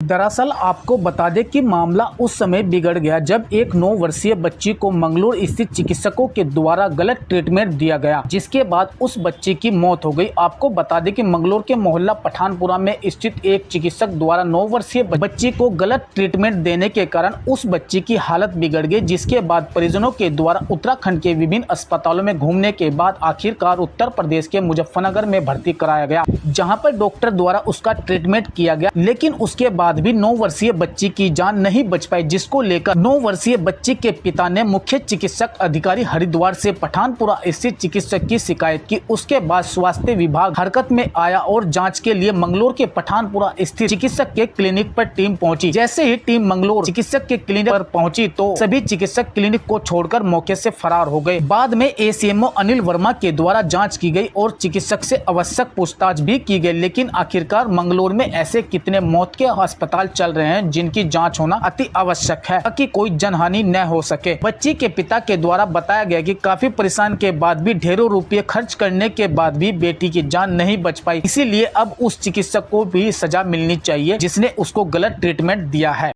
दरअसल आपको बता दें कि मामला उस समय बिगड़ गया जब एक 9 वर्षीय बच्ची को मंगलूर स्थित चिकित्सकों के द्वारा गलत ट्रीटमेंट दिया गया, जिसके बाद उस बच्ची की मौत हो गई। आपको बता दें कि मंगलूर के मोहल्ला पठानपुरा में स्थित एक चिकित्सक द्वारा 9 वर्षीय बच्ची को गलत ट्रीटमेंट देने के कारण उस बच्ची की हालत बिगड़ गई, जिसके बाद परिजनों के द्वारा उत्तराखंड के विभिन्न अस्पतालों में घूमने के बाद आखिरकार उत्तर प्रदेश के मुजफ्फरनगर में भर्ती कराया गया, जहाँ पर डॉक्टर द्वारा उसका ट्रीटमेंट किया गया। लेकिन उसके बाद भी 9 वर्षीय बच्ची की जान नहीं बच पाई, जिसको लेकर 9 वर्षीय बच्ची के पिता ने मुख्य चिकित्सक अधिकारी हरिद्वार से पठानपुरा स्थित चिकित्सक की शिकायत की। उसके बाद स्वास्थ्य विभाग हरकत में आया और जांच के लिए मंगलौर के पठानपुरा स्थित चिकित्सक के क्लिनिक पर टीम पहुंची। जैसे ही टीम मंगलौर चिकित्सक के क्लिनिक पर पहुंची तो सभी चिकित्सक क्लिनिक को छोड़कर मौके से फरार हो गए। बाद में एसीएमओ अनिल वर्मा के द्वारा जाँच की गई और चिकित्सक से आवश्यक पूछताछ भी की गई। लेकिन आखिरकार मंगलौर में ऐसे कितने मौत के अस्पताल चल रहे हैं जिनकी जांच होना अति आवश्यक है ताकि कोई जनहानि न हो सके। बच्ची के पिता के द्वारा बताया गया कि काफी परेशान के बाद भी ढेरों रुपये खर्च करने के बाद भी बेटी की जान नहीं बच पाई। इसीलिए अब उस चिकित्सक को भी सजा मिलनी चाहिए जिसने उसको गलत ट्रीटमेंट दिया है।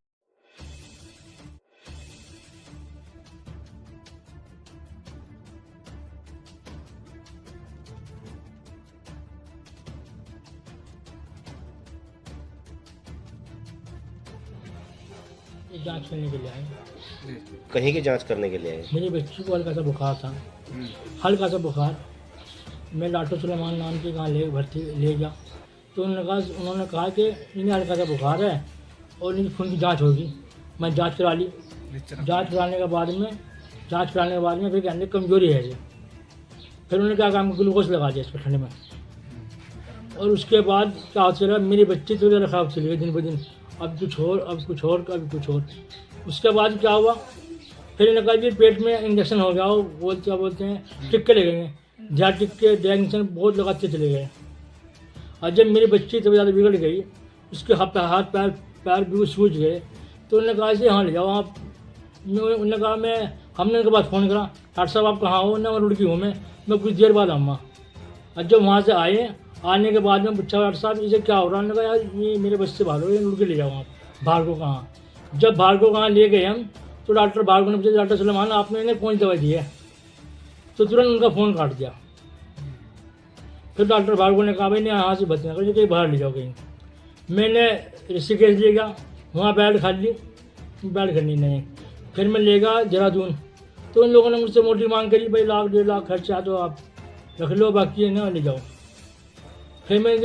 जांच करने के लिए आए। कहीं की जांच करने के लिए आए? मेरी बच्ची को हल्का सा बुखार था, हल्का सा बुखार। मैं डॉक्टर सुलेमान नाम के कहाँ भर्ती ले गया तो उन्होंने कहा कि इन्हें हल्का सा बुखार है और इनकी खून की जांच होगी। मैं जांच करा ली। जांच कराने के बाद में फिर कहने कमजोरी है ये। फिर उन्होंने क्या कहा, ग्लूकोज लगा दिया इसको ठंड में। और उसके बाद क्या होता रहा, मेरी बच्ची तो ज़्यादा खराब चली गई दिन ब दिन। अब कुछ और, अब कुछ और, कभी कुछ और। उसके बाद क्या हुआ, फिर इन्होंने कहा कि पेट में इंजेक्शन हो गया हो, क्या बोलते हैं, टिक्के लगेंगे। जहाँ टिक्के इंजेक्शन बहुत लगाते चले गए। और जब मेरी बच्ची तब ज़्यादा बिगड़ गई, उसके हाथ पैर भी सूझ गए, तो उन्होंने कहा कि हाँ ले जाओ आप। उन्होंने कहा हमने उनके बाद फ़ोन करा, डॉक्टर साहब आप कहाँ हो? ना मैं रुड़की हूँ, मैं कुछ देर बाद आऊँगा। और जब वहाँ से आने के बाद में पूछा, डॉक्टर साहब इसे क्या हो रहा है? उन्होंने कहा यार ये मेरे बच्चे भागो, ये रुड़के ले जाओ आप। भार्गव कहाँ? जब भार्गव कहाँ ले गए हम तो डॉक्टर भार्गव ने पूछा, डॉक्टर सुलेमान आपने इन्हें कौन सी दवाई दी है? तो तुरंत उनका फ़ोन काट दिया। फिर डॉक्टर भार्गव ने कहा भाई नहीं यहाँ से बच ना करो, कहीं बाहर ले जाओ कहीं। मैंने ऋषिकेश ले गया, वहाँ बेड खाली, बेड करनी नहीं। फिर मैं ले गया देहरादून, तो उन लोगों ने मुझसे मोटी मांग करी, भाई 1 लाख 1.5 लाख खर्चा तो आप रख लो, बाकी है ना ले जाओ। फिर मैं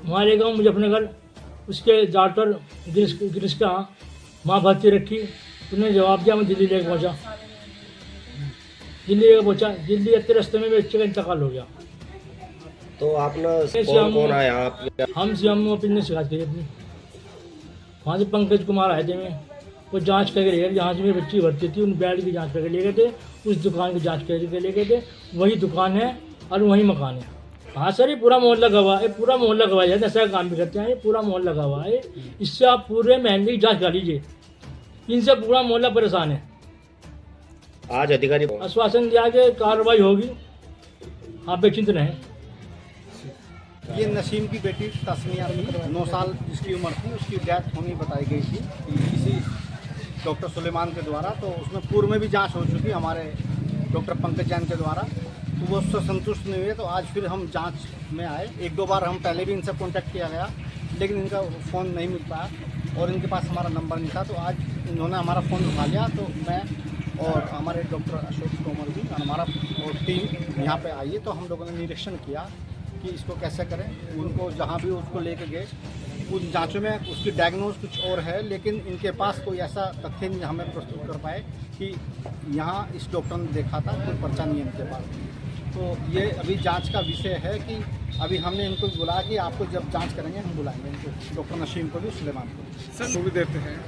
वहाँ ले गया मुजफ्फरनगर, उसके डॉक्टर गिरीश का वहाँ भर्ती रखी। उन्होंने जवाब दिया, मैं दिल्ली लेकर पहुँचा। दिल्ली आते रास्ते में बच्चे का इंतकाल हो गया। तो आपने कौन आया आप? हम सीएम ऑफिस ने शिकायत करी अपनी। वहाँ से पंकज कुमार आए थे, वो जांच करके ले गए। जहाँ से मेरी बच्ची भर्ती थी उन बेड की जांच करके ले गए थे, उस दुकान की जांच करके ले गए थे। वही दुकान है और वही मकान है। हाँ सर, ये पूरा मोहल्ला गवाह है, पूरा मोहल्ला गवाह है। ऐसा काम भी करते हैं, ये पूरा मोहल्ला गवाह है। इससे आप पूरे महीने की जाँच करा लीजिए, इनसे पूरा मोहल्ला परेशान है। आज अधिकारी आश्वासन दिया कि कार्रवाई होगी, आप बेचिंत रहें। ये नसीम की बेटी तस्मिया थी, 9 साल जिसकी उम्र थी, उसकी डेथ होनी बताई गई थी किसी डॉक्टर सुलेमान के द्वारा। तो उसमें पूर्व में भी जांच हो चुकी हमारे डॉक्टर पंकज जैन के द्वारा, तो वो उससे संतुष्ट नहीं हुए। तो आज फिर हम जांच में आए। 1-2 बार हम पहले भी इनसे कांटेक्ट किया गया, लेकिन इनका फ़ोन नहीं मिल पाया और इनके पास हमारा नंबर नहीं था। तो आज इन्होंने हमारा फ़ोन उठा लिया, तो मैं और हमारे डॉक्टर अशोक तोमर भी हमारा और टीम यहाँ पे आई है। तो हम लोगों ने निरीक्षण किया कि इसको कैसे करें। उनको जहाँ भी उसको लेके गए, उन जांचों में उसकी डायग्नोज कुछ और है, लेकिन इनके पास कोई ऐसा तथ्य नहीं हमें प्रस्तुत कर पाए कि यहाँ इस डॉक्टर ने देखा था, कोई पर्चा नहीं है इनके पास। तो ये अभी जांच का विषय है कि अभी हमने इनको बुलाया कि आपको जब जांच करेंगे हम बुलाएंगे इनको, डॉक्टर नसीम को भी, सुलेमान को। सर भी देते हैं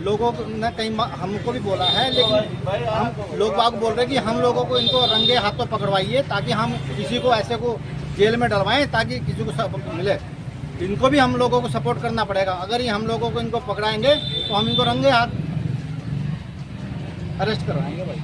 लोगों ने कहीं हमको भी बोला है, लेकिन हम लोग बाग बोल रहे हैं कि हम लोगों को इनको रंगे हाथों पकड़वाइए ताकि हम किसी को ऐसे को जेल में डलवाएं ताकि किसी को सपोर्ट मिले। इनको भी हम लोगों को सपोर्ट करना पड़ेगा। अगर ये हम लोगों को इनको पकड़ाएंगे तो हम इनको रंगे हाथ अरेस्ट करवाएंगे भाई।